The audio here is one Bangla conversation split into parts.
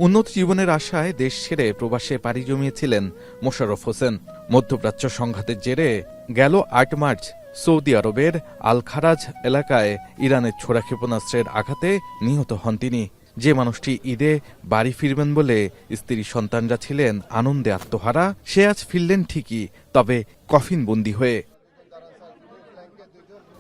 উন্নত জীবনের আশায় দেশ ছেড়ে প্রবাসে পাড়ি জমিয়েছিলেন মোশাররফ হোসেন। মধ্যপ্রাচ্য সংঘাতের জেরে গেল ৮ মার্চ সৌদি আরবের আল খারাজ এলাকায় ইরানের ছোড়া ক্ষেপণাস্ত্রের আঘাতে নিহত হন তিনি। যে মানুষটি ঈদে বাড়ি ফিরবেন বলে স্ত্রী সন্তানরা ছিলেন আনন্দে আত্মহারা, সে আজ ফিরলেন ঠিকই, তবে কফিনবন্দি হয়ে।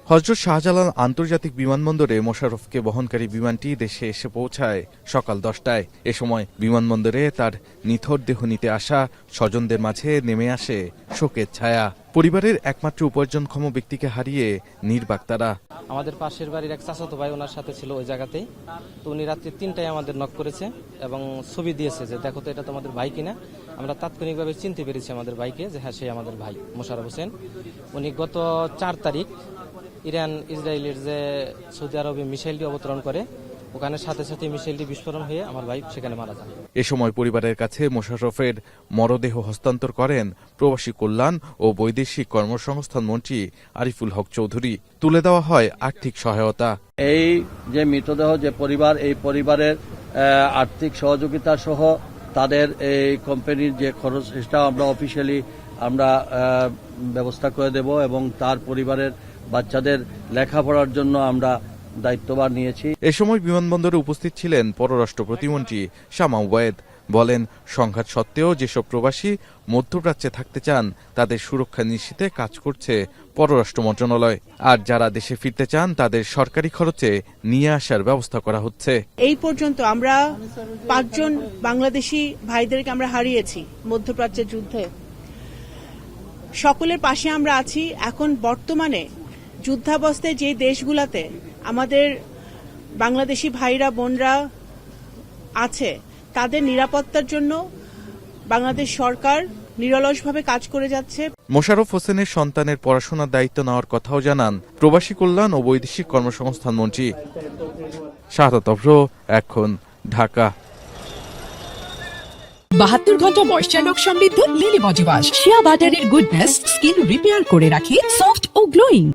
হযরত শাহজালাল আন্তর্জাতিক বিমানবন্দরে মোশাররফকে বহনকারী বিমানটি দেশে এসে পৌঁছায় সকাল 10টায়। এ সময় বিমানবন্দরে তার নিথর দেহ নিতে আসা স্বজনদের মাঝে নেমে আসে শোকের ছায়া। পরিবারের একমাত্র উপার্জনক্ষম ব্যক্তিকে হারিয়ে নির্বাক তারা। আমাদের পাশের বাড়ির এক চাচাতো ভাই ওনার সাথে ছিল ওই জায়গাতেই। তো উনি রাত্রি 3টায় আমাদের নক করেছে এবং ছবি দিয়েছে যে দেখো তো এটা তো আমাদের ভাই কিনা। আমরা তাৎক্ষণিকভাবে চিনতে পেরেছি আমাদের ভাইকে, যে হ্যাঁ সে আমাদের ভাই মোশাররফ হোসেন। উনি গত 4 তারিখ ইরান ইসরায়েলের যে সৌদি আরবে মিসাইলটি অবতরণ করে, ওখানে সাথে সাথে মিসাইলটি বিস্ফোরণ হয়ে আমার ভাই সেখানে মারা যান। এ সময় পরিবারের কাছে মোশাররফের মরদেহ হস্তান্তর করেন প্রবাসী কল্যাণ ও বৈদেশিক কর্মসংস্থান মন্ত্রী আরিফুল হক চৌধুরী। তুলে দেওয়া হয় আর্থিক সহায়তা। এই যে মৃতদেহ যে পরিবার, এই পরিবারের আর্থিক সহযোগিতা সহ তাদের এই কোম্পানির যে খরচ, সেটা আমরা অফিসিয়ালি আমরা ব্যবস্থা করে দেব এবং তার পরিবারের বাচ্চাদের লেখাপড়ার জন্য আমরা দায়িত্বভার নিয়েছি। এ সময় বিমানবন্দরে উপস্থিত ছিলেন পররাষ্ট্র প্রতিমন্ত্রী শামা ওবায়েদ। বলেন, সংঘাত সত্ত্বেও যেসব প্রবাসী মধ্যপ্রাচ্যে থাকতে চান তাদের সুরক্ষা নিশ্চিতে কাজ করছে পররাষ্ট্র মন্ত্রণালয়, আর যারা দেশে ফিরতে চান তাদের সরকারি খরচে নিয়ে আসার ব্যবস্থা করা হচ্ছে। এই পর্যন্ত আমরা 5 জন বাংলাদেশি ভাইদেরকে আমরা হারিয়েছি মধ্যপ্রাচ্যের যুদ্ধে। সকলের পাশে আমরা আছি। এখন বর্তমানে যুদ্ধাবস্থায় যে দেশগুলোতে আমাদের বাংলাদেশি ভাইরা বোনরা আছে, তাদের নিরাপত্তার জন্য বাংলাদেশ সরকার নিরলসভাবে কাজ করে যাচ্ছে। মোশাররফ হোসেনের সন্তানের পড়াশোনার দায়িত্ব নেওয়ার কথাও জানান প্রবাসী কল্যাণ ও বৈদেশিক কর্মসংস্থান মন্ত্রী। শাহাদাত অভ্র, এখন, ঢাকা। 72 ঘন্টা ময়েশ্চার লক সমৃদ্ধ লিলি বডি ওয়াশ। শিয়া বাটারের গুডনেস স্কিন রিপেয়ার করে রাখে সফট ও গ্লোয়িং।